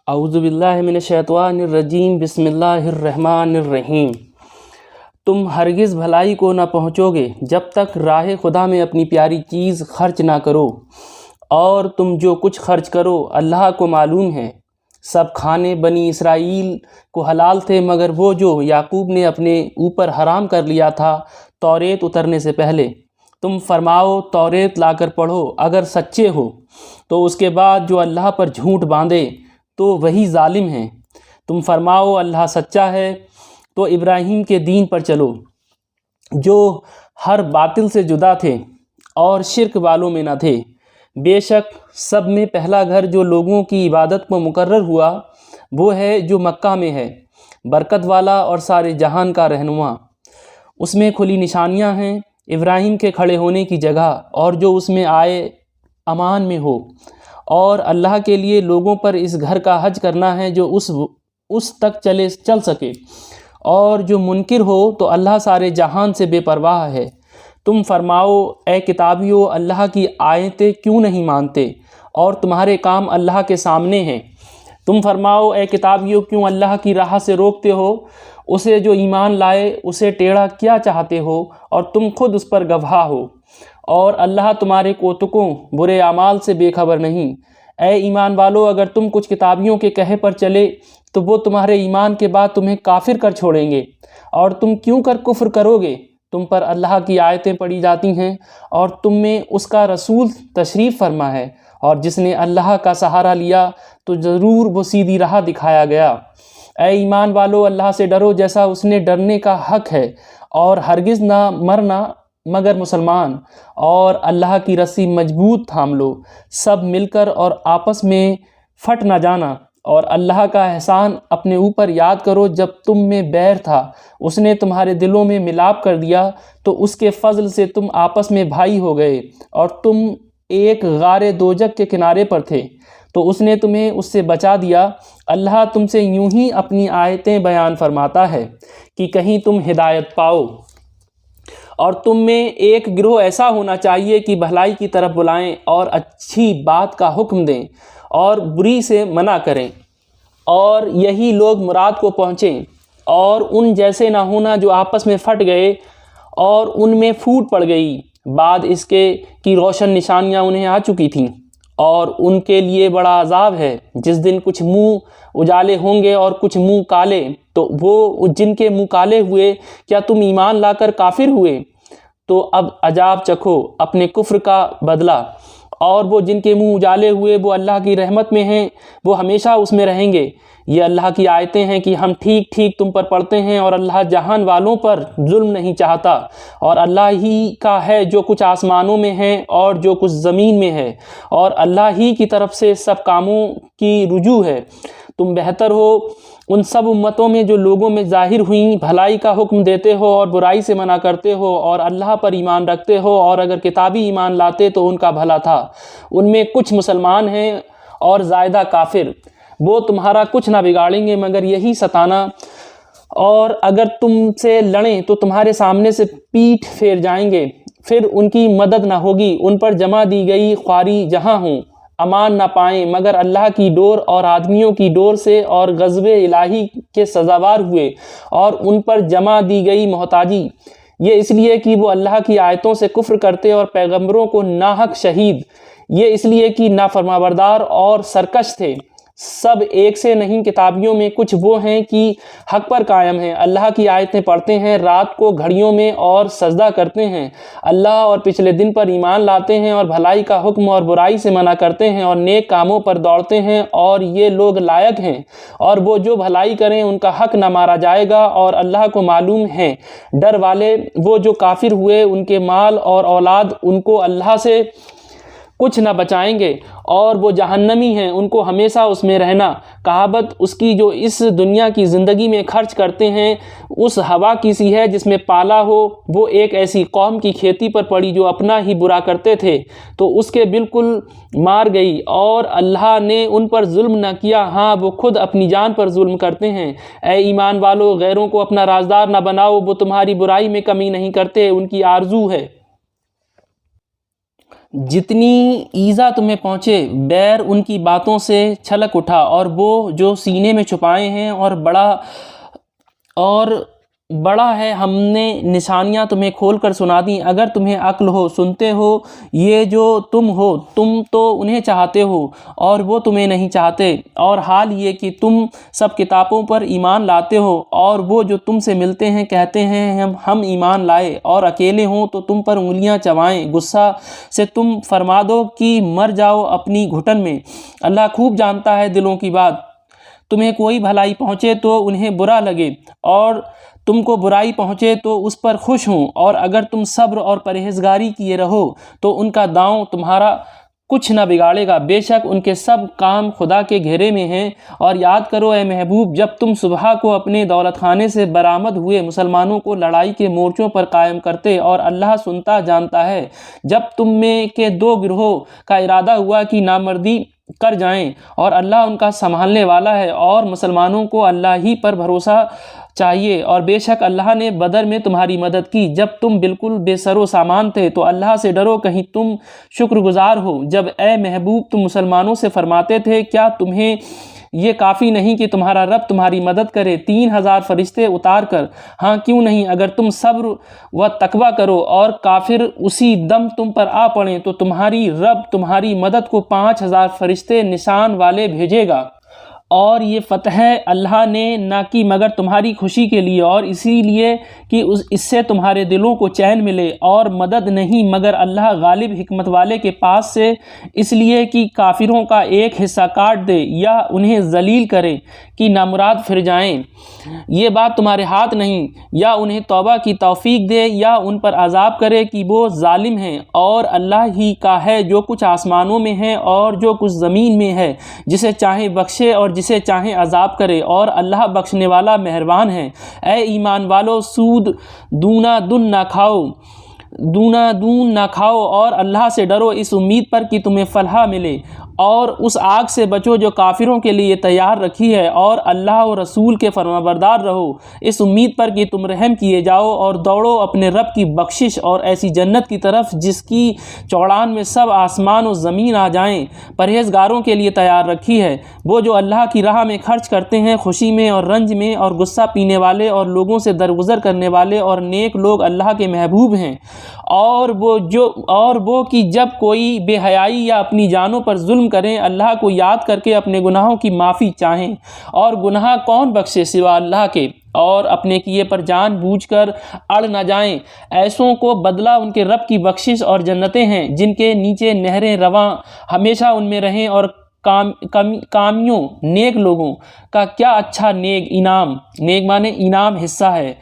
اعوذ باللہ من الشیطان الرجیم بسم اللہ الرحمن الرحیم۔ تم ہرگز بھلائی کو نہ پہنچو گے جب تک راہ خدا میں اپنی پیاری چیز خرچ نہ کرو، اور تم جو کچھ خرچ کرو اللہ کو معلوم ہے۔ سب کھانے بنی اسرائیل کو حلال تھے مگر وہ جو یعقوب نے اپنے اوپر حرام کر لیا تھا توریت اترنے سے پہلے۔ تم فرماؤ توریت لا کر پڑھو اگر سچے ہو، تو اس کے بعد جو اللہ پر جھوٹ باندھے تو وہی ظالم ہیں۔ تم فرماؤ اللہ سچا ہے تو ابراہیم کے دین پر چلو، جو ہر باطل سے جدا تھے اور شرک والوں میں نہ تھے۔ بے شک سب میں پہلا گھر جو لوگوں کی عبادت کو مقرر ہوا وہ ہے جو مکہ میں ہے، برکت والا اور سارے جہان کا رہنما۔ اس میں کھلی نشانیاں ہیں ابراہیم کے کھڑے ہونے کی جگہ، اور جو اس میں آئے امان میں ہو۔ اور اللہ کے لیے لوگوں پر اس گھر کا حج کرنا ہے جو اس تک چل سکے، اور جو منکر ہو تو اللہ سارے جہان سے بے پرواہ ہے۔ تم فرماؤ اے کتابیو اللہ کی آیتیں کیوں نہیں مانتے، اور تمہارے کام اللہ کے سامنے ہیں۔ تم فرماؤ اے کتابیو کیوں اللہ کی راہ سے روکتے ہو اسے جو ایمان لائے، اسے ٹیڑھا کیا چاہتے ہو، اور تم خود اس پر گواہ ہو۔ اور اللہ تمہارے کوتکوں برے اعمال سے بے خبر نہیں۔ اے ایمان والو اگر تم کچھ کتابیوں کے کہے پر چلے تو وہ تمہارے ایمان کے بعد تمہیں کافر کر چھوڑیں گے، اور تم کیوں کر کفر کرو گے؟ تم پر اللہ کی آیتیں پڑھی جاتی ہیں اور تم میں اس کا رسول تشریف فرما ہے، اور جس نے اللہ کا سہارا لیا تو ضرور وہ سیدھی راہ دکھایا گیا۔ اے ایمان والو اللہ سے ڈرو جیسا اس نے ڈرنے کا حق ہے، اور ہرگز نہ مرنا مگر مسلمان، اور اللہ کی رسی مضبوط تھام لو سب مل کر، اور آپس میں پھٹ نہ جانا۔ اور اللہ کا احسان اپنے اوپر یاد کرو، جب تم میں بیر تھا اس نے تمہارے دلوں میں ملاپ کر دیا، تو اس کے فضل سے تم آپس میں بھائی ہو گئے، اور تم ایک غار دوزخ کے کنارے پر تھے تو اس نے تمہیں اس سے بچا دیا۔ اللہ تم سے یوں ہی اپنی آیتیں بیان فرماتا ہے کہ کہیں تم ہدایت پاؤ۔ اور تم میں ایک گروہ ایسا ہونا چاہیے کہ بھلائی کی طرف بلائیں اور اچھی بات کا حکم دیں اور بری سے منع کریں، اور یہی لوگ مراد کو پہنچیں۔ اور ان جیسے نہ ہونا جو آپس میں پھٹ گئے اور ان میں پھوٹ پڑ گئی بعد اس کے کہ روشن نشانیاں انہیں آ چکی تھیں، اور ان کے لیے بڑا عذاب ہے جس دن کچھ منہ اجالے ہوں گے اور کچھ منہ کالے۔ تو وہ جن کے منہ کالے ہوئے کیا تم ایمان لا کر کافر ہوئے؟ تو اب عذاب چکھو اپنے کفر کا بدلہ۔ اور وہ جن کے منہ اجالے ہوئے وہ اللہ کی رحمت میں ہیں، وہ ہمیشہ اس میں رہیں گے۔ یہ اللہ کی آیتیں ہیں کہ ہم ٹھیک ٹھیک تم پر پڑھتے ہیں، اور اللہ جہان والوں پر ظلم نہیں چاہتا۔ اور اللہ ہی کا ہے جو کچھ آسمانوں میں ہے اور جو کچھ زمین میں ہے، اور اللہ ہی کی طرف سے سب کاموں کی رجوع ہے۔ تم بہتر ہو ان سب امتوں میں جو لوگوں میں ظاہر ہوئیں، بھلائی کا حکم دیتے ہو اور برائی سے منع کرتے ہو، اور اللہ پر ایمان رکھتے ہو، اور اگر کتابی ایمان لاتے تو ان کا بھلا تھا۔ ان میں کچھ مسلمان ہیں اور زائدہ کافر، وہ تمہارا کچھ نہ بگاڑیں گے مگر یہی ستانا۔ اور اگر تم سے لڑیں تو تمہارے سامنے سے پیٹھ پھیر جائیں گے، پھر ان کی مدد نہ ہوگی۔ ان پر جمع دی گئی خواری جہاں ہوں امان نہ پائیں مگر اللہ کی ڈور اور آدمیوں کی ڈور سے، اور غضب الہی کے سزاوار ہوئے۔ اور ان پر جمع دی گئی محتاجی، یہ اس لیے کہ وہ اللہ کی آیتوں سے کفر کرتے اور پیغمبروں کو ناحق شہید، یہ اس لیے کہ نافرمانبردار اور سرکش تھے۔ سب ایک سے نہیں، کتابیوں میں کچھ وہ ہیں کہ حق پر قائم ہیں، اللہ کی آیتیں پڑھتے ہیں رات کو گھڑیوں میں اور سجدہ کرتے ہیں، اللہ اور پچھلے دن پر ایمان لاتے ہیں، اور بھلائی کا حکم اور برائی سے منع کرتے ہیں، اور نیک کاموں پر دوڑتے ہیں، اور یہ لوگ لائق ہیں۔ اور وہ جو بھلائی کریں ان کا حق نہ مارا جائے گا، اور اللہ کو معلوم ہے ڈر والے۔ وہ جو کافر ہوئے ان کے مال اور اولاد ان کو اللہ سے کچھ نہ بچائیں گے، اور وہ جہنمی ہیں، ان کو ہمیشہ اس میں رہنا۔ کہاوت اس کی جو اس دنیا کی زندگی میں خرچ کرتے ہیں اس ہوا کی سی ہے جس میں پالا ہو۔ وہ ایک ایسی قوم کی کھیتی پر پڑی جو اپنا ہی برا کرتے تھے تو اس کے بالکل مار گئی، اور اللہ نے ان پر ظلم نہ کیا، ہاں وہ خود اپنی جان پر ظلم کرتے ہیں۔ اے ایمان والو غیروں کو اپنا رازدار نہ بناؤ، وہ تمہاری برائی میں کمی نہیں کرتے، ان کی آرزو ہے جتنی ایذا تمہیں پہنچے بیر ان کی باتوں سے چھلک اٹھا، اور وہ جو سینے میں چھپائے ہیں اور بڑا ہے ہم نے نشانیاں تمہیں کھول کر سنا دیں۔ اگر تمہیں عقل ہو، سنتے ہو، یہ جو تم ہو تم تو انہیں چاہتے ہو اور وہ تمہیں نہیں چاہتے، اور حال یہ کہ تم سب کتابوں پر ایمان لاتے ہو، اور وہ جو تم سے ملتے ہیں کہتے ہیں ہم ایمان لائے، اور اکیلے ہوں تو تم پر انگلیاں چبائیں، غصہ سے تم فرما دو کہ مر جاؤ اپنی گھٹن میں۔ اللہ خوب جانتا ہے دلوں کی بات۔ تمہیں کوئی بھلائی پہنچے تو انہیں برا لگے، اور تم کو برائی پہنچے تو اس پر خوش ہوں، اور اگر تم صبر اور پرہیزگاری کیے رہو تو ان کا داؤں تمہارا کچھ نہ بگاڑے گا، بے شک ان کے سب کام خدا کے گھیرے میں ہیں۔ اور یاد کرو اے محبوب، جب تم صبح کو اپنے دولت خانے سے برآمد ہوئے مسلمانوں کو لڑائی کے مورچوں پر قائم کرتے، اور اللہ سنتا جانتا ہے، جب تم میں کے دو گروہوں کا ارادہ ہوا کہ نامردی کر جائیں، اور اللہ ان کا سنبھالنے والا ہے، اور مسلمانوں کو اللہ ہی پر بھروسہ چاہیے، اور بے شک اللہ نے بدر میں تمہاری مدد کی جب تم بالکل بے سر و سامان تھے، تو اللہ سے ڈرو کہیں تم شکر گزار ہو۔ جب اے محبوب تم مسلمانوں سے فرماتے تھے کیا تمہیں یہ کافی نہیں کہ تمہارا رب تمہاری مدد کرے 3000 فرشتے اتار کر؟ ہاں کیوں نہیں، اگر تم صبر و تقویٰ کرو اور کافر اسی دم تم پر آ پڑیں تو تمہاری رب تمہاری مدد کو 5000 فرشتے نشان والے بھیجے گا۔ اور یہ فتح اللہ نے نہ کی مگر تمہاری خوشی کے لیے، اور اسی لیے کہ اس سے تمہارے دلوں کو چین ملے، اور مدد نہیں مگر اللہ غالب حکمت والے کے پاس سے، اس لیے کہ کافروں کا ایک حصہ کاٹ دے یا انہیں ذلیل کرے کہ نامراد پھر جائیں۔ یہ بات تمہارے ہاتھ نہیں، یا انہیں توبہ کی توفیق دے یا ان پر عذاب کرے کہ وہ ظالم ہیں، اور اللہ ہی کا ہے جو کچھ آسمانوں میں ہے اور جو کچھ زمین میں ہے، جسے چاہے بخشے اور جسے چاہے عذاب کرے، اور اللہ بخشنے والا مہربان ہے۔ اے ایمان والو، سود دونا دن نہ کھاؤ اور اللہ سے ڈرو اس امید پر کہ تمہیں فلاح ملے، اور اس آگ سے بچو جو کافروں کے لیے تیار رکھی ہے، اور اللہ و رسول کے فرمانبردار رہو اس امید پر کہ تم رحم کیے جاؤ، اور دوڑو اپنے رب کی بخشش اور ایسی جنت کی طرف جس کی چوڑان میں سب آسمان و زمین آ جائیں، پرہیزگاروں کے لیے تیار رکھی ہے۔ وہ جو اللہ کی راہ میں خرچ کرتے ہیں خوشی میں اور رنج میں، اور غصہ پینے والے اور لوگوں سے درگزر کرنے والے اور نیک لوگ اللہ کے محبوب ہیں، اور وہ کہ جب کوئی بے حیائی یا اپنی جانوں پر ظلم کریں اللہ کو یاد کر کے اپنے گناہوں کی معافی چاہیں، اور گناہ کون بخشے سوا اللہ کے، اور اپنے کیے پر جان بوجھ کر اڑ نہ جائیں۔ ایسوں کو بدلہ ان کے رب کی بخشش اور جنتیں ہیں جن کے نیچے نہریں رواں ہمیشہ ان میں رہیں، اور کامیوں نیک لوگوں کا کیا اچھا نیک انعام، نیک معنی انعام حصہ ہے۔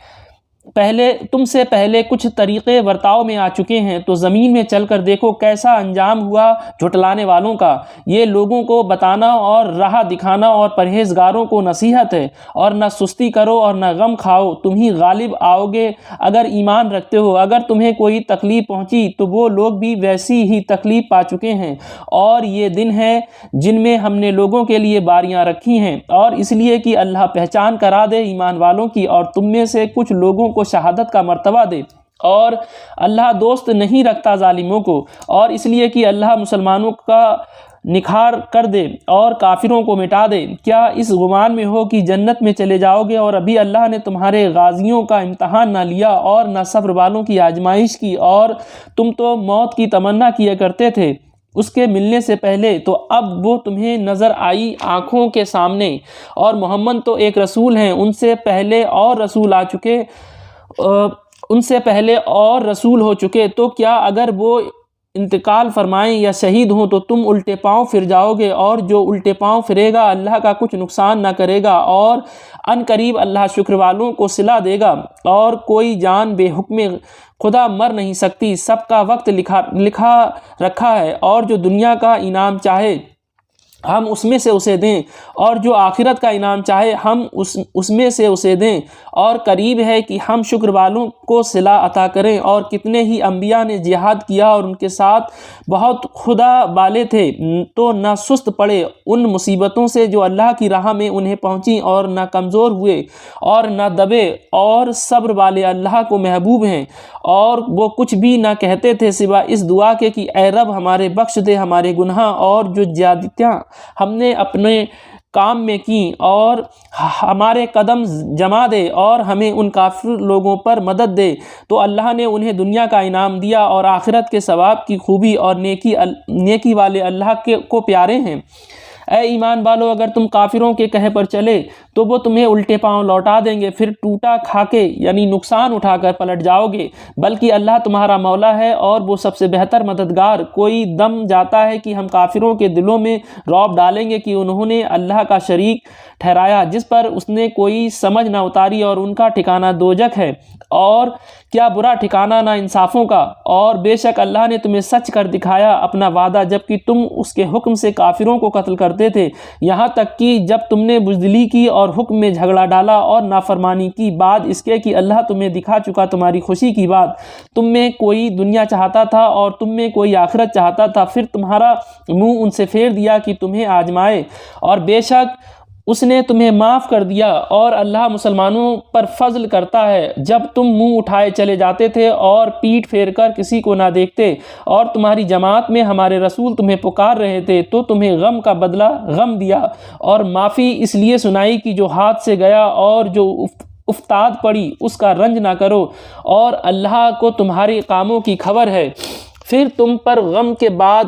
تم سے پہلے کچھ طریقے ورتاؤ میں آ چکے ہیں، تو زمین میں چل کر دیکھو کیسا انجام ہوا جھٹلانے والوں کا۔ یہ لوگوں کو بتانا اور راہ دکھانا اور پرہیزگاروں کو نصیحت ہے، اور نہ سستی کرو اور نہ غم کھاؤ، تم ہی غالب آؤ گے اگر ایمان رکھتے ہو۔ اگر تمہیں کوئی تکلیف پہنچی تو وہ لوگ بھی ویسی ہی تکلیف پا چکے ہیں، اور یہ دن ہے جن میں ہم نے لوگوں کے لیے باریاں رکھی ہیں، اور اس لیے کہ اللہ پہچان کرا دے ایمان والوں کی، اور تم میں سے کچھ لوگوں کو شہادت کا مرتبہ دے، اور اللہ دوست نہیں رکھتا ظالموں کو، اور اس لیے کہ اللہ مسلمانوں کا نکھار کر دے اور کافروں کو مٹا دے۔ کیا اس گمان میں ہو کہ جنت میں چلے جاؤ گے، اور ابھی اللہ نے تمہارے غازیوں کا امتحان نہ لیا اور نہ صبر والوں کی آزمائش کی، اور تم تو موت کی تمنا کیا کرتے تھے اس کے ملنے سے پہلے، تو اب وہ تمہیں نظر آئی آنکھوں کے سامنے، اور محمد تو ایک رسول ہیں، ان سے پہلے اور رسول ہو چکے، تو کیا اگر وہ انتقال فرمائیں یا شہید ہوں تو تم الٹے پاؤں پھر جاؤ گے، اور جو الٹے پاؤں پھرے گا اللہ کا کچھ نقصان نہ کرے گا، اور ان قریب اللہ شکر والوں کو صلہ دے گا، اور کوئی جان بے حکم خدا مر نہیں سکتی، سب کا وقت لکھا رکھا ہے، اور جو دنیا کا انعام چاہے ہم اس میں سے اسے دیں، اور جو آخرت کا انعام چاہے ہم اس میں سے اسے دیں، اور قریب ہے کہ ہم شکر والوں کو صلہ عطا کریں۔ اور کتنے ہی انبیاء نے جہاد کیا اور ان کے ساتھ بہت خدا والے تھے، تو نہ سست پڑے ان مصیبتوں سے جو اللہ کی راہ میں انہیں پہنچیں، اور نہ کمزور ہوئے اور نہ دبے، اور صبر والے اللہ کو محبوب ہیں۔ اور وہ کچھ بھی نہ کہتے تھے سوا اس دعا کے کہ اے رب ہمارے بخش دے ہمارے گناہ اور جو زیادتیاں ہم نے اپنے کام میں کی، اور ہمارے قدم جما دے، اور ہمیں ان کافر لوگوں پر مدد دے۔ تو اللہ نے انہیں دنیا کا انعام دیا، اور آخرت کے ثواب کی خوبی اور نیکی والے اللہ کو پیارے ہیں۔ اے ایمان والو، اگر تم کافروں کے کہے پر چلے تو وہ تمہیں الٹے پاؤں لوٹا دیں گے، پھر ٹوٹا کھا کے یعنی نقصان اٹھا کر پلٹ جاؤ گے۔ بلکہ اللہ تمہارا مولا ہے اور وہ سب سے بہتر مددگار۔ کوئی دم جاتا ہے کہ ہم کافروں کے دلوں میں رعب ڈالیں گے کہ انہوں نے اللہ کا شریک ٹھہرایا جس پر اس نے کوئی سمجھ نہ اتاری، اور ان کا ٹھکانہ دوزخ ہے، اور کیا برا ٹھکانہ نا انصافوں کا۔ اور بے شک اللہ نے تمہیں سچ کر دکھایا اپنا وعدہ، جبکہ تم اس کے حکم سے کافروں کو قتل کرتے تھے، یہاں تک کہ جب تم نے بزدلی کی اور حکم میں جھگڑا ڈالا اور نافرمانی کی، بعد اس کے کہ اللہ تمہیں دکھا چکا تمہاری خوشی کی بات۔ تم میں کوئی دنیا چاہتا تھا اور تم میں کوئی آخرت چاہتا تھا، پھر تمہارا منہ ان سے پھیر دیا کہ تمہیں آزمائے، اور بے شک اس نے تمہیں معاف کر دیا، اور اللہ مسلمانوں پر فضل کرتا ہے۔ جب تم منہ اٹھائے چلے جاتے تھے اور پیٹھ پھیر کر کسی کو نہ دیکھتے، اور تمہاری جماعت میں ہمارے رسول تمہیں پکار رہے تھے، تو تمہیں غم کا بدلہ غم دیا، اور معافی اس لیے سنائی کہ جو ہاتھ سے گیا اور جو افتاد پڑی اس کا رنج نہ کرو، اور اللہ کو تمہارے کاموں کی خبر ہے۔ پھر تم پر غم کے بعد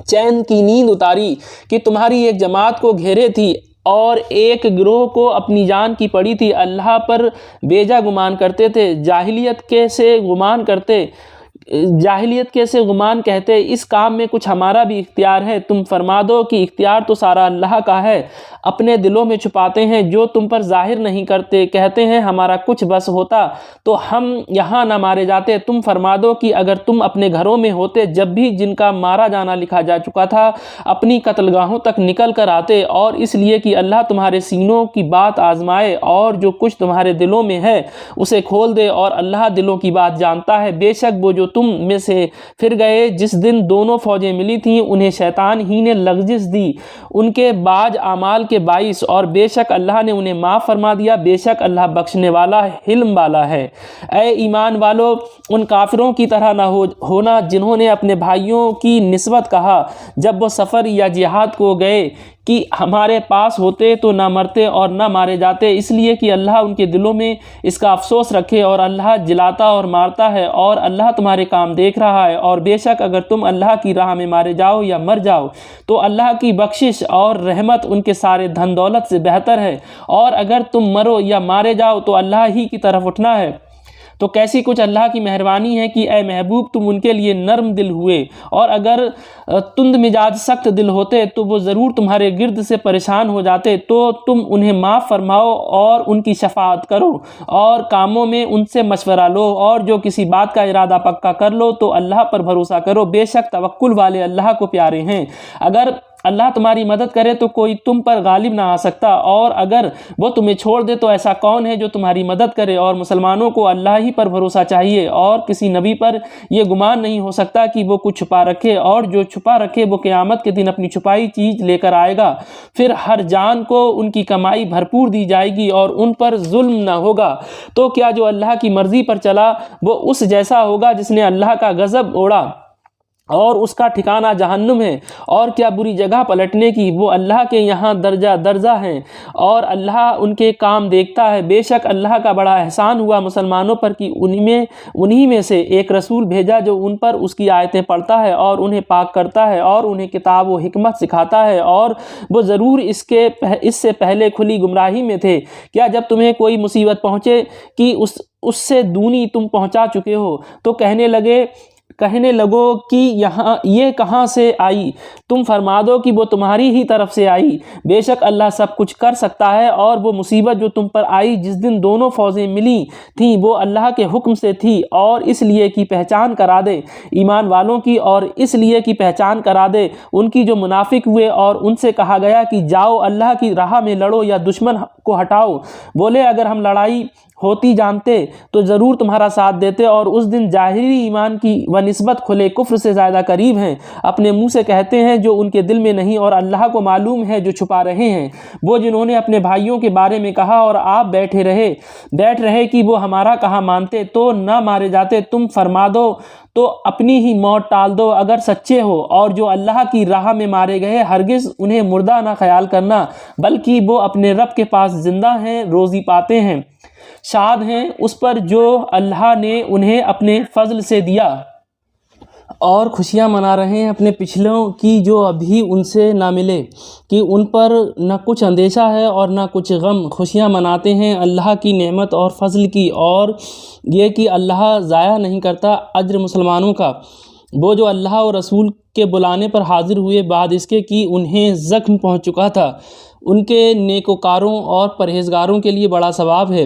چین کی نیند اتاری کہ تمہاری ایک جماعت کو گھیرے تھی، اور ایک گروہ کو اپنی جان کی پڑی تھی۔ اللہ پر بیجا گمان کرتے تھے، جاہلیت کے سے گمان کہتے، اس کام میں کچھ ہمارا بھی اختیار ہے۔ تم فرما دو کہ اختیار تو سارا اللہ کا ہے، اپنے دلوں میں چھپاتے ہیں جو تم پر ظاہر نہیں کرتے، کہتے ہیں ہمارا کچھ بس ہوتا تو ہم یہاں نہ مارے جاتے۔ تم فرما دو کہ اگر تم اپنے گھروں میں ہوتے جب بھی جن کا مارا جانا لکھا جا چکا تھا اپنی قتل گاہوں تک نکل کر آتے، اور اس لیے کہ اللہ تمہارے سینوں کی بات آزمائے، اور جو کچھ تمہارے دلوں میں ہے اسے کھول دے، اور اللہ دلوں کی بات جانتا ہے۔ بے شک وہ جو تم میں سے پھر گئے جس دن دونوں فوجیں ملی تھیں، انہیں شیطان ہی نے لغزش دی ان کے باج اعمال کے باعث، اور بے شک اللہ نے انہیں معاف فرما دیا، بے شک اللہ بخشنے والا حلم والا ہے۔ اے ایمان والو، ان کافروں کی طرح نہ ہونا جنہوں نے اپنے بھائیوں کی نسبت کہا جب وہ سفر یا جہاد کو گئے کہ ہمارے پاس ہوتے تو نہ مرتے اور نہ مارے جاتے، اس لیے کہ اللہ ان کے دلوں میں اس کا افسوس رکھے، اور اللہ جلاتا اور مارتا ہے، اور اللہ تمہارے کام دیکھ رہا ہے۔ اور بے شک اگر تم اللہ کی راہ میں مارے جاؤ یا مر جاؤ تو اللہ کی بخشش اور رحمت ان کے سارے دھن دولت سے بہتر ہے، اور اگر تم مرو یا مارے جاؤ تو اللہ ہی کی طرف اٹھنا ہے۔ تو کیسی کچھ اللہ کی مہربانی ہے کہ اے محبوب تم ان کے لیے نرم دل ہوئے، اور اگر تند مزاج سخت دل ہوتے تو وہ ضرور تمہارے گرد سے پریشان ہو جاتے۔ تو تم انہیں معاف فرماؤ اور ان کی شفاعت کرو، اور کاموں میں ان سے مشورہ لو، اور جو کسی بات کا ارادہ پکا کر لو تو اللہ پر بھروسہ کرو، بے شک توکل والے اللہ کو پیارے ہیں۔ اگر اللہ تمہاری مدد کرے تو کوئی تم پر غالب نہ آ سکتا، اور اگر وہ تمہیں چھوڑ دے تو ایسا کون ہے جو تمہاری مدد کرے۔ اور مسلمانوں کو اللہ ہی پر بھروسہ چاہیے، اور کسی نبی پر یہ گمان نہیں ہو سکتا کہ وہ کچھ چھپا رکھے، اور جو چھپا رکھے وہ قیامت کے دن اپنی چھپائی چیز لے کر آئے گا، پھر ہر جان کو ان کی کمائی بھرپور دی جائے گی اور ان پر ظلم نہ ہوگا۔ تو کیا جو اللہ کی مرضی پر چلا وہ اس جیسا ہوگا جس نے اللہ کا غضب اوڑھا اور اس کا ٹھکانہ جہنم ہے؟ اور کیا بری جگہ پلٹنے کی، وہ اللہ کے یہاں درجہ درجہ ہیں، اور اللہ ان کے کام دیکھتا ہے۔ بے شک اللہ کا بڑا احسان ہوا مسلمانوں پر کہ انہی میں سے ایک رسول بھیجا جو ان پر اس کی آیتیں پڑھتا ہے اور انہیں پاک کرتا ہے اور انہیں کتاب و حکمت سکھاتا ہے، اور وہ ضرور اس سے پہلے کھلی گمراہی میں تھے۔ کیا جب تمہیں کوئی مصیبت پہنچے کہ اس سے دونی تم پہنچا چکے ہو تو کہنے لگے کہنے لگو کہ یہ کہاں سے آئی؟ تم فرما دو کہ وہ تمہاری ہی طرف سے آئی، بے شک اللہ سب کچھ کر سکتا ہے۔ اور وہ مصیبت جو تم پر آئی جس دن دونوں فوجیں ملی تھیں وہ اللہ کے حکم سے تھی، اور اس لیے کہ پہچان کرا دے ایمان والوں کی، اور اس لیے کہ پہچان کرا دے ان کی جو منافق ہوئے، اور ان سے کہا گیا کہ جاؤ اللہ کی راہ میں لڑو یا دشمن کو ہٹاؤ۔ بولے اگر ہم لڑائی ہوتی جانتے تو ضرور تمہارا ساتھ دیتے، اور اس دن ظاہری ایمان کی نسبت کھلے کفر سے زیادہ قریب ہیں، اپنے منہ سے کہتے ہیں جو ان کے دل میں نہیں، اور اللہ کو معلوم ہے جو چھپا رہے ہیں۔ وہ جنہوں نے اپنے بھائیوں کے بارے میں کہا اور آپ بیٹھ رہے کہ وہ ہمارا کہا مانتے تو نہ مارے جاتے، تم فرما دو تو اپنی ہی موت ٹال دو اگر سچے ہو، اور جو اللہ کی راہ میں مارے گئے ہرگز انہیں مردہ نہ خیال کرنا، بلکہ وہ اپنے رب کے پاس زندہ ہیں، روزی پاتے ہیں، شاد ہیں اس پر جو اللہ نے انہیں اپنے فضل سے دیا، اور خوشیاں منا رہے ہیں اپنے پچھلوں کی جو ابھی ان سے نہ ملے، کہ ان پر نہ کچھ اندیشہ ہے اور نہ کچھ غم۔ خوشیاں مناتے ہیں اللہ کی نعمت اور فضل کی، اور یہ کہ اللہ ضائع نہیں کرتا اجر مسلمانوں کا۔ وہ جو اللہ اور رسول کے بلانے پر حاضر ہوئے بعد اس کے کہ انہیں زخم پہنچ چکا تھا، ان کے نیکوکاروں اور پرہیزگاروں کے لیے بڑا ثواب ہے۔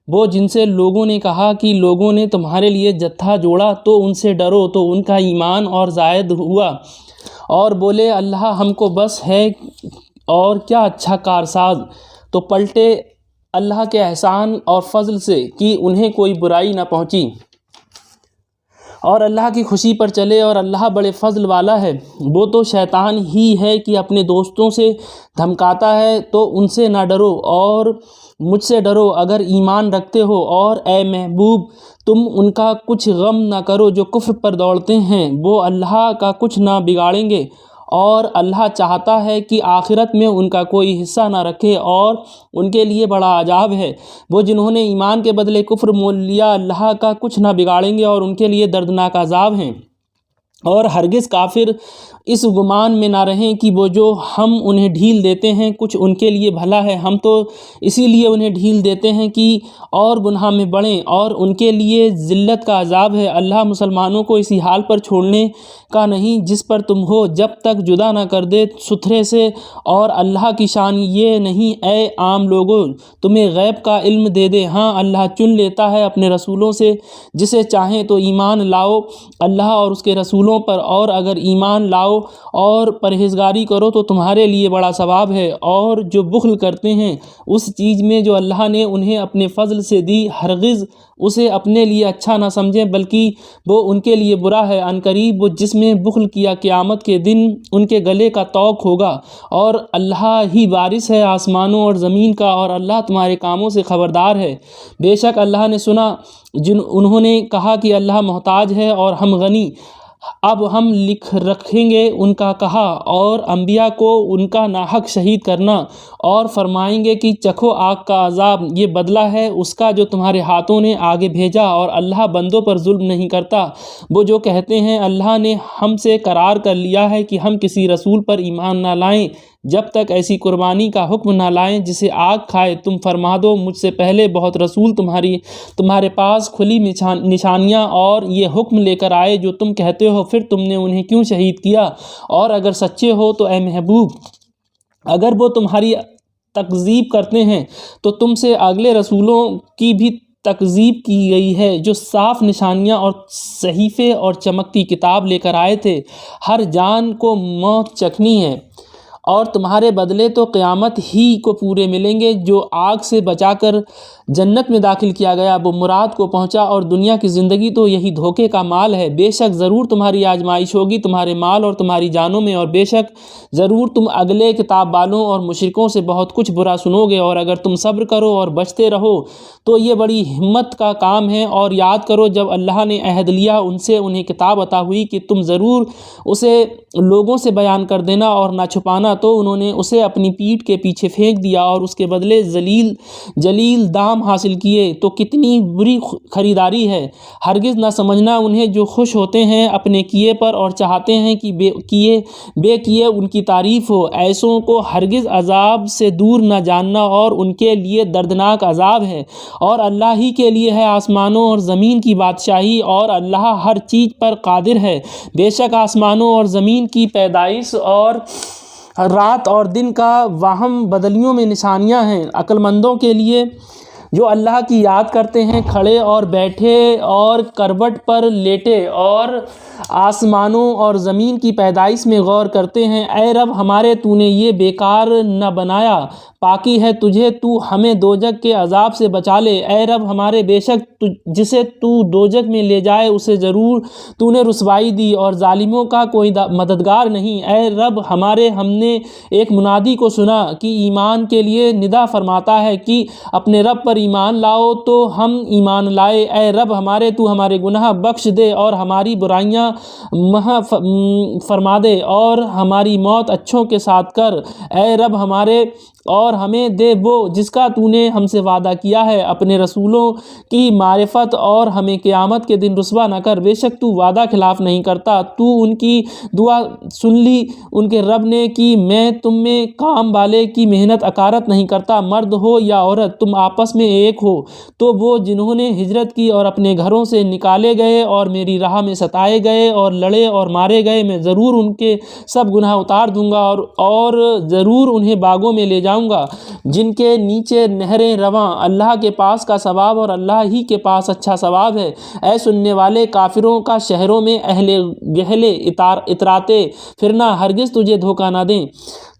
وہ جن سے لوگوں نے کہا کہ لوگوں نے تمہارے لیے جتھا جوڑا تو ان سے ڈرو، تو ان کا ایمان اور زائد ہوا، اور بولے اللہ ہم کو بس ہے اور کیا اچھا کارساز، تو پلٹے اللہ کے احسان اور فضل سے کہ انہیں کوئی برائی نہ پہنچی، اور اللہ کی خوشی پر چلے، اور اللہ بڑے فضل والا ہے۔ وہ تو شیطان ہی ہے کہ اپنے دوستوں سے دھمکاتا ہے، تو ان سے نہ ڈرو اور مجھ سے ڈرو اگر ایمان رکھتے ہو، اور اے محبوب تم ان کا کچھ غم نہ کرو جو کفر پر دوڑتے ہیں، وہ اللہ کا کچھ نہ بگاڑیں گے، اور اللہ چاہتا ہے کہ آخرت میں ان کا کوئی حصہ نہ رکھے، اور ان کے لیے بڑا عذاب ہے۔ وہ جنہوں نے ایمان کے بدلے کفر مول لیا اللہ کا کچھ نہ بگاڑیں گے، اور ان کے لیے دردناک عذاب ہیں۔ اور ہرگز کافر اس گمان میں نہ رہیں کہ وہ جو ہم انہیں ڈھیل دیتے ہیں کچھ ان کے لیے بھلا ہے، ہم تو اسی لیے انہیں ڈھیل دیتے ہیں کہ اور گناہ میں بڑھیں، اور ان کے لیے ذلت کا عذاب ہے۔ اللہ مسلمانوں کو اسی حال پر چھوڑنے کا نہیں جس پر تم ہو، جب تک جدا نہ کر دے ستھرے سے، اور اللہ کی شان یہ نہیں اے عام لوگوں تمہیں غیب کا علم دے دے، ہاں اللہ چن لیتا ہے اپنے رسولوں سے جسے چاہیں، تو ایمان لاؤ اللہ اور اس کے رسولوں پر، اور اگر ایمان لاؤ اور پرہیزگاری کرو تو تمہارے لیے بڑا ثواب ہے۔ اور جو بخل کرتے ہیں اس چیز میں جو اللہ نے انہیں اپنے فضل سے دی، ہرگز اسے اپنے لیے اچھا نہ سمجھیں بلکہ وہ ان کے لیے برا ہے۔ عنقریب وہ جس میں بخل کیا قیامت کے دن ان کے گلے کا طوق ہوگا، اور اللہ ہی وارث ہے آسمانوں اور زمین کا، اور اللہ تمہارے کاموں سے خبردار ہے۔ بے شک اللہ نے سنا انہوں نے کہا کہ اللہ محتاج ہے اور ہم غنی، اب ہم لکھ رکھیں گے ان کا کہا، اور انبیاء کو ان کا ناحق شہید کرنا، اور فرمائیں گے کہ چکھو آگ کا عذاب، یہ بدلہ ہے اس کا جو تمہارے ہاتھوں نے آگے بھیجا، اور اللہ بندوں پر ظلم نہیں کرتا۔ وہ جو کہتے ہیں اللہ نے ہم سے قرار کر لیا ہے کہ ہم کسی رسول پر ایمان نہ لائیں جب تک ایسی قربانی کا حکم نہ لائیں جسے آگ کھائے، تم فرما دو مجھ سے پہلے بہت رسول تمہارے پاس کھلی نشانیاں اور یہ حکم لے کر آئے جو تم کہتے ہو، پھر تم نے انہیں کیوں شہید کیا؟ اور اگر سچے ہو تو اے محبوب اگر وہ تمہاری تکذیب کرتے ہیں تو تم سے اگلے رسولوں کی بھی تکذیب کی گئی ہے جو صاف نشانیاں اور صحیفے اور چمکتی کتاب لے کر آئے تھے۔ ہر جان کو موت چکھنی ہے، اور تمہارے بدلے تو قیامت ہی کو پورے ملیں گے۔ جو آگ سے بچا کر جنت میں داخل کیا گیا وہ مراد کو پہنچا، اور دنیا کی زندگی تو یہی دھوکے کا مال ہے۔ بے شک ضرور تمہاری آزمائش ہوگی تمہارے مال اور تمہاری جانوں میں، اور بے شک ضرور تم اگلے کتاب والوں اور مشرکوں سے بہت کچھ برا سنو گے، اور اگر تم صبر کرو اور بچتے رہو تو یہ بڑی ہمت کا کام ہے۔ اور یاد کرو جب اللہ نے عہد لیا ان سے، انہیں کتاب عطا ہوئی کہ تم ضرور اسے لوگوں سے بیان کر دینا اور نہ چھپانا، تو انہوں نے اسے اپنی پیٹھ کے پیچھے پھینک دیا اور اس کے بدلے جلیل دام حاصل کیے تو کتنی بری خریداری ہے۔ ہرگز نہ سمجھنا انہیں جو خوش ہوتے ہیں اپنے کیے پر اور چاہتے ہیں کہ بے کیے ان کی تعریف ہو، ایسوں کو ہرگز عذاب سے دور نہ جاننا، اور ان کے لیے دردناک عذاب ہے۔ اور اللہ ہی کے لیے ہے آسمانوں اور زمین کی بادشاہی، اور اللہ ہر چیز پر قادر ہے۔ بے شک آسمانوں اور زمین کی پیدائش اور رات اور دن کا واہم بدلیوں میں نشانیاں ہیں عقل مندوں کے لیے، جو اللہ کی یاد کرتے ہیں، کھڑے اور بیٹھے اور کروٹ پر لیٹے، اور آسمانوں اور زمین کی پیدائش میں غور کرتے ہیں۔ اے رب ہمارے تو نے یہ بیکار نہ بنایا، پاکی ہے تجھے، تو ہمیں دوزخ کے عذاب سے بچا لے۔ اے رب ہمارے بے شک جسے تو دوزخ میں لے جائے اسے ضرور تو نے رسوائی دی، اور ظالموں کا کوئی مددگار نہیں۔ اے رب ہمارے ہم نے ایک منادی کو سنا کہ ایمان کے لیے ندا فرماتا ہے کہ اپنے رب پر ایمان لاؤ، تو ہم ایمان لائے۔ اے رب ہمارے تو ہمارے گناہ بخش دے اور ہماری برائیاں محو فرما دے، اور ہماری موت اچھوں کے ساتھ کر۔ اے رب ہمارے اور ہمیں دے وہ جس کا تو نے ہم سے وعدہ کیا ہے، اپنے رسولوں کی معرفت، اور ہمیں قیامت کے دن رسوا نہ کر۔ بے شک تو وعدہ خلاف نہیں کرتا۔ تو ان کی دعا سن لی ان کے رب نے کہ میں تم میں کام والے کی محنت اکارت نہیں کرتا، مرد ہو یا عورت تم آپس میں ایک ہو۔ تو وہ جنہوں نے ہجرت کی اور اپنے گھروں سے نکالے گئے اور میری راہ میں ستائے گئے اور لڑے اور مارے گئے، میں ضرور ان کے سب گناہ اتار دوں گا، اور ضرور انہیں باغوں میں لے جاؤں گا جن کے نیچے نہریں رواں۔ اللہ کے پاس کا ثواب اور اللہ ہی کے پاس اچھا ثواب ہے۔ اے سننے والے، کافروں کا شہروں میں اہل گہلے اتراتے پھرنا ہرگز تجھے دھوکہ نہ دیں۔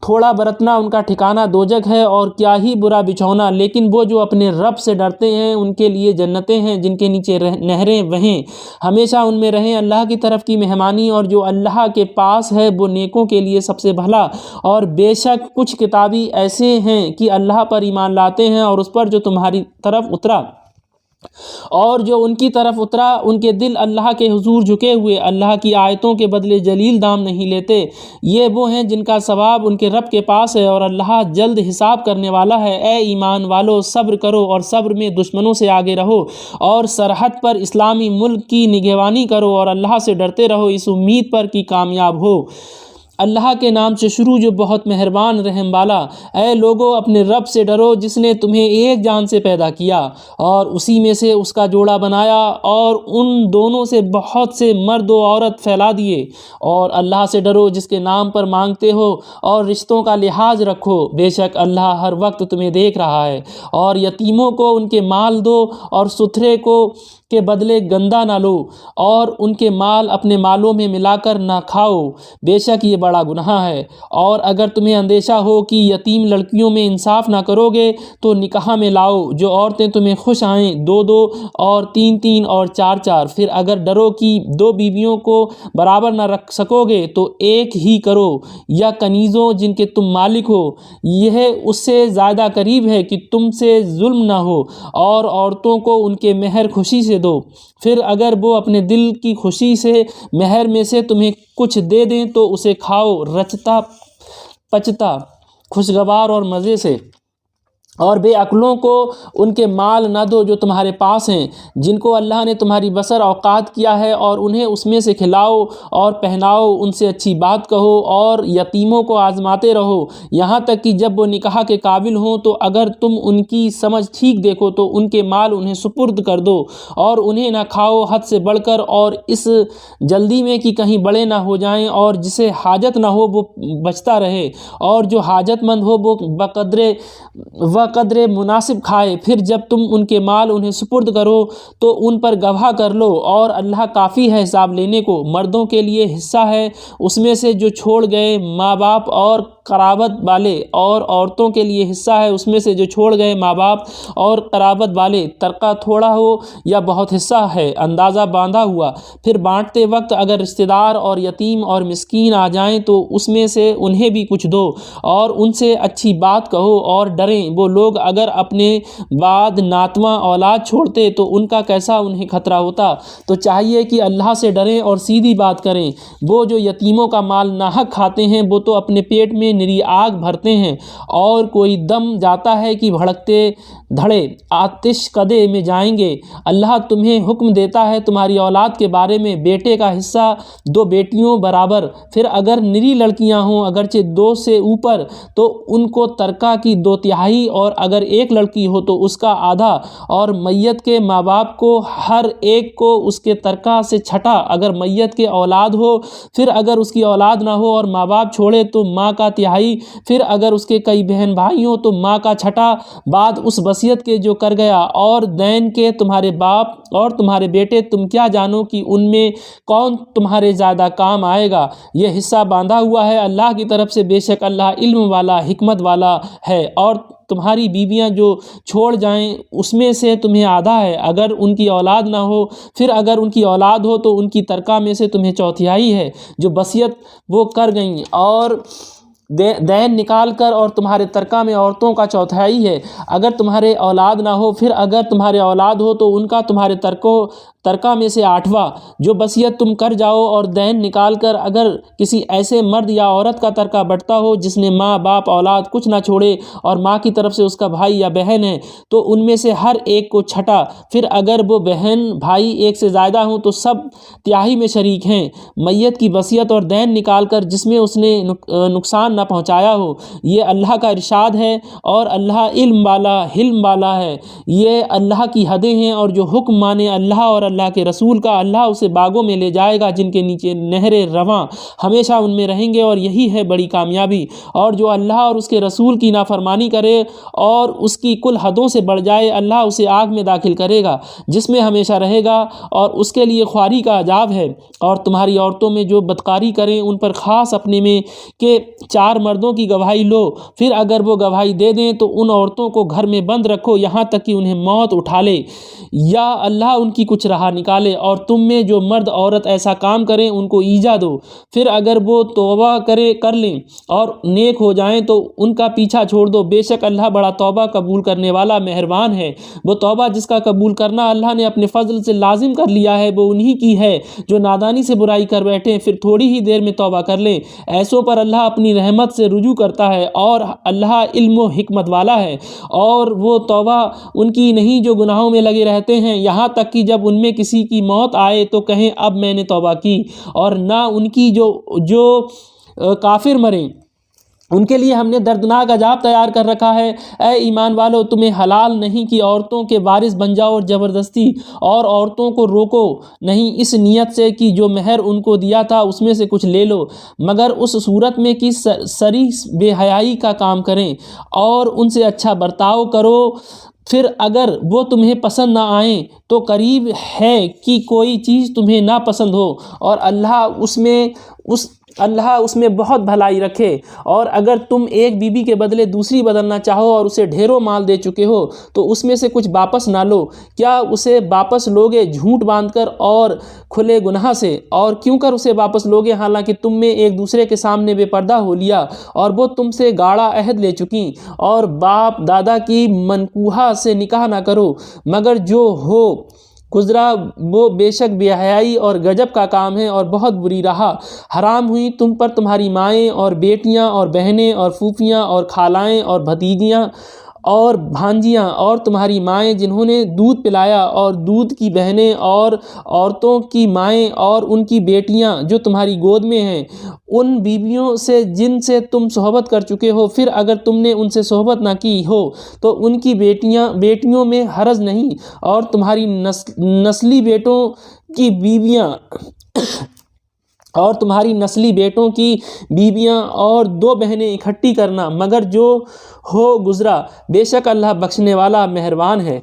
تھوڑا برتنا ان کا ٹھکانہ دوزخ ہے، اور کیا ہی برا بچھونا۔ لیکن وہ جو اپنے رب سے ڈرتے ہیں ان کے لیے جنتیں ہیں جن کے نیچے نہریں وہیں ہمیشہ ان میں رہیں۔ اللہ کی طرف کی مہمانی، اور جو اللہ کے پاس ہے وہ نیکوں کے لیے سب سے بھلا۔ اور بے شک کچھ کتابی ایسے ہیں کہ اللہ پر ایمان لاتے ہیں، اور اس پر جو تمہاری طرف اترا اور جو ان کی طرف اترا، ان کے دل اللہ کے حضور جھکے ہوئے اللہ کی آیتوں کے بدلے جلیل دام نہیں لیتے۔ یہ وہ ہیں جن کا ثواب ان کے رب کے پاس ہے، اور اللہ جلد حساب کرنے والا ہے۔ اے ایمان والو، صبر کرو، اور صبر میں دشمنوں سے آگے رہو، اور سرحد پر اسلامی ملک کی نگہبانی کرو، اور اللہ سے ڈرتے رہو اس امید پر کہ کامیاب ہو۔ اللہ کے نام سے شروع جو بہت مہربان رحم والا۔ اے لوگو، اپنے رب سے ڈرو جس نے تمہیں ایک جان سے پیدا کیا اور اسی میں سے اس کا جوڑا بنایا، اور ان دونوں سے بہت سے مرد و عورت پھیلا دیے۔ اور اللہ سے ڈرو جس کے نام پر مانگتے ہو، اور رشتوں کا لحاظ رکھو، بے شک اللہ ہر وقت تمہیں دیکھ رہا ہے۔ اور یتیموں کو ان کے مال دو، اور ستھرے کو کے بدلے گندہ نہ لو، اور ان کے مال اپنے مالوں میں ملا کر نہ کھاؤ، بے شک یہ بڑا گناہ ہے۔ اور اگر تمہیں اندیشہ ہو کہ یتیم لڑکیوں میں انصاف نہ کرو گے تو نکاح میں لاؤ جو عورتیں تمہیں خوش آئیں، 2 اور 3 اور 4 پھر اگر ڈرو کہ 2 بیویوں کو برابر نہ رکھ سکو گے تو ایک ہی کرو، یا کنیزوں جن کے تم مالک ہو، یہ اس سے زیادہ قریب ہے کہ تم سے ظلم نہ ہو، اور عورتوں کو ان کے مہر خوشی سے دو۔ پھر اگر وہ اپنے دل کی خوشی سے مہر میں سے تمہیں کچھ دے دیں تو اسے کھاؤ رچتا پچتا، خوشگوار اور مزے سے۔ اور بے عقلوں کو ان کے مال نہ دو جو تمہارے پاس ہیں، جن کو اللہ نے تمہاری بسر اوقات کیا ہے، اور انہیں اس میں سے کھلاؤ اور پہناؤ، ان سے اچھی بات کہو، اور یتیموں کو آزماتے رہو یہاں تک کہ جب وہ نکاح کے قابل ہوں، تو اگر تم ان کی سمجھ ٹھیک دیکھو تو ان کے مال انہیں سپرد کر دو، اور انہیں نہ کھاؤ حد سے بڑھ کر، اور اس جلدی میں کہ کہیں بڑے نہ ہو جائیں، اور جسے حاجت نہ ہو وہ بچتا رہے، اور جو حاجت مند ہو وہ قدر مناسب کھائے۔ پھر جب تم ان کے مال انہیں سپرد کرو تو ان پر گواہ کر لو، اور اللہ کافی ہے حساب لینے کو۔ مردوں کے لیے حصہ ہے اس میں سے جو چھوڑ گئے ماں باپ اور قرابت والے، اور عورتوں کے لیے حصہ ہے اس میں سے جو چھوڑ گئے ماں باپ اور قرابت والے، ترکہ تھوڑا ہو یا بہت حصہ ہے اندازہ باندھا ہوا۔ پھر بانٹتے وقت اگر رشتہ دار اور یتیم اور مسکین آ جائیں تو اس میں سے انہیں بھی کچھ دو، اور ان سے اچھی بات کہو، اور ڈریں وہ لوگ اگر اپنے بعد ناتواں اولاد چھوڑتے تو ان کا کیسا انہیں خطرہ ہوتا۔ تو چاہیے کہ اللہ سے ڈریں اور سیدھی بات کریں۔ وہ جو یتیموں کا مال ناحق کھاتے ہیں وہ تو اپنے پیٹ میں نری آگ بھرتے ہیں، اور کوئی دم جاتا ہے کہ بھڑکتے دھڑے آتش کدے میں جائیں گے۔ اللہ تمہیں حکم دیتا ہے تمہاری اولاد کے بارے میں، بیٹے کا حصہ 2 بیٹیوں برابر، پھر اگر نری لڑکیاں ہوں اگرچہ 2 سے اوپر تو ان کو ترکہ کی 2/3، اور اگر 1 لڑکی ہو تو اس کا آدھا، اور میت کے ماں باپ کو ہر ایک کو اس کے ترکہ سے چھٹا اگر میت کے اولاد ہو، پھر اگر اس کی اولاد نہ ہو اور ماں باپ چھوڑے تو ماں کا 1/3، پھر اگر اس کے کئی بہن بھائی ہوں تو ماں کا چھٹا بعد اس وصیت کے جو کر گیا، اور دین کے تمہارے باپ اور تمہارے بیٹے، تم کیا جانو کہ ان میں کون تمہارے زیادہ کام آئے گا۔ یہ حصہ باندھا ہوا ہے اللہ کی طرف سے، بے شک اللہ علم والا حکمت والا ہے۔ اور تمہاری بیویاں جو چھوڑ جائیں اس میں سے تمہیں آدھا ہے اگر ان کی اولاد نہ ہو، پھر اگر ان کی اولاد ہو تو ان کی ترکہ میں سے تمہیں 1/4 ہے جو وصیت وہ کر گئیں، اور دین نکال کر، اور تمہارے ترکہ میں عورتوں کا 1/4 ہے اگر تمہارے اولاد نہ ہو، پھر اگر تمہارے اولاد ہو تو ان کا تمہارے ترکہ میں سے 8واں جو وصیت تم کر جاؤ، اور دین نکال کر اگر کسی ایسے مرد یا عورت کا ترکہ بٹتا ہو جس نے ماں باپ اولاد کچھ نہ چھوڑے، اور ماں کی طرف سے اس کا بھائی یا بہن ہے تو ان میں سے ہر ایک کو چھٹا، پھر اگر وہ بہن بھائی 1 سے زیادہ ہوں تو سب 1/3 میں شریک ہیں۔ میت کی وصیت اور دین نکال کر جس میں اس نے نقصان نہ پہنچایا ہو، یہ اللہ کا ارشاد ہے، اور اللہ علم والا حلم والا ہے۔ یہ اللہ کی حدیں ہیں، اور جو حکم مانے اللہ اور اللہ کے رسول کا، اللہ اسے باغوں میں لے جائے گا جن کے نیچے نہریں رواں، ہمیشہ ان میں رہیں گے، اور یہی ہے بڑی کامیابی۔ اور جو اللہ اور اس کے رسول کی نافرمانی کرے اور اس کی کل حدوں سے بڑھ جائے، اللہ اسے آگ میں داخل کرے گا جس میں ہمیشہ رہے گا، اور اس کے لیے خواری کا عذاب ہے۔ اور تمہاری عورتوں میں جو بدکاری کریں ان پر خاص اپنے میں کہ 4 مردوں کی گواہی لو، پھر اگر وہ گواہی دے دیں تو ان عورتوں کو گھر میں بند رکھو یہاں تک کہ انہیں موت اٹھا لے یا اللہ ان کی کچھ راہ نکالے، اور تم میں جو مرد عورت ایسا کام کریں ان کو ایجا دو، پھر اگر وہ توبہ کر لیں اور نیک ہو جائیں تو ان کا پیچھا چھوڑ دو، بے شک اللہ بڑا توبہ قبول کرنے والا مہربان ہے۔ وہ توبہ جس کا قبول کرنا اللہ نے اپنے فضل سے لازم کر لیا ہے وہ انہی کی ہے جو نادانی سے برائی کر بیٹھیں پھر تھوڑی ہی دیر میں توبہ کر لیں، ایسوں پر اللہ اپنی رحمت سے رجوع کرتا ہے، اور اللہ علم و حکمت والا ہے۔ اور وہ توبہ ان کی نہیں جو گناہوں میں لگے رہتے ہیں، یہاں تک کہ جب ان میں کسی کی موت آئے تو کہیں اب میں نے توبہ کی، اور نہ ان کی جو کافر مریں ان کے لیے ہم نے دردناک عذاب تیار کر رکھا ہے۔ اے ایمان والو، تمہیں حلال نہیں کہ عورتوں کے وارث بن جاؤ اور زبردستی، اور عورتوں کو روکو نہیں اس نیت سے کہ جو مہر ان کو دیا تھا اس میں سے کچھ لے لو، مگر اس صورت میں کہ سری بے حیائی کا کام کریں، اور ان سے اچھا برتاؤ کرو۔ پھر اگر وہ تمہیں پسند نہ آئیں تو قریب ہے کہ کوئی چیز تمہیں نہ پسند ہو، اور اللہ اس میں بہت بھلائی رکھے۔ اور اگر تم ایک بیوی کے بدلے دوسری بدلنا چاہو اور اسے ڈھیروں مال دے چکے ہو تو اس میں سے کچھ واپس نہ لو، کیا اسے واپس لوگے جھوٹ باندھ کر اور کھلے گناہ سے؟ اور کیوں کر اسے واپس لوگے حالانکہ تم میں ایک دوسرے کے سامنے بے پردہ ہو لیا، اور وہ تم سے گاڑا عہد لے چکیں؟ اور باپ دادا کی منکوحہ سے نکاح نہ کرو مگر جو ہو گزرا، وہ بے شک بے حیائی اور گجب کا کام ہے اور بہت بری راہ۔ حرام ہوئی تم پر تمہاری مائیں اور بیٹیاں اور بہنیں اور پھوپھیاں اور خالائیں اور بھتیجیاں اور بھانجیاں، اور تمہاری مائیں جنہوں نے دودھ پلایا، اور دودھ کی بہنیں، اور عورتوں کی مائیں اور ان کی بیٹیاں جو تمہاری گود میں ہیں، ان بیویوں سے جن سے تم صحبت کر چکے ہو، پھر اگر تم نے ان سے صحبت نہ کی ہو تو ان کی بیٹیوں میں حرج نہیں، اور تمہاری نسلی بیٹوں کی بیویاں اور تمہاری نسلی بیٹوں کی بیویاں اور 2 بہنیں اکٹھی کرنا مگر جو ہو گزرا، بے شک اللہ بخشنے والا مہربان ہے۔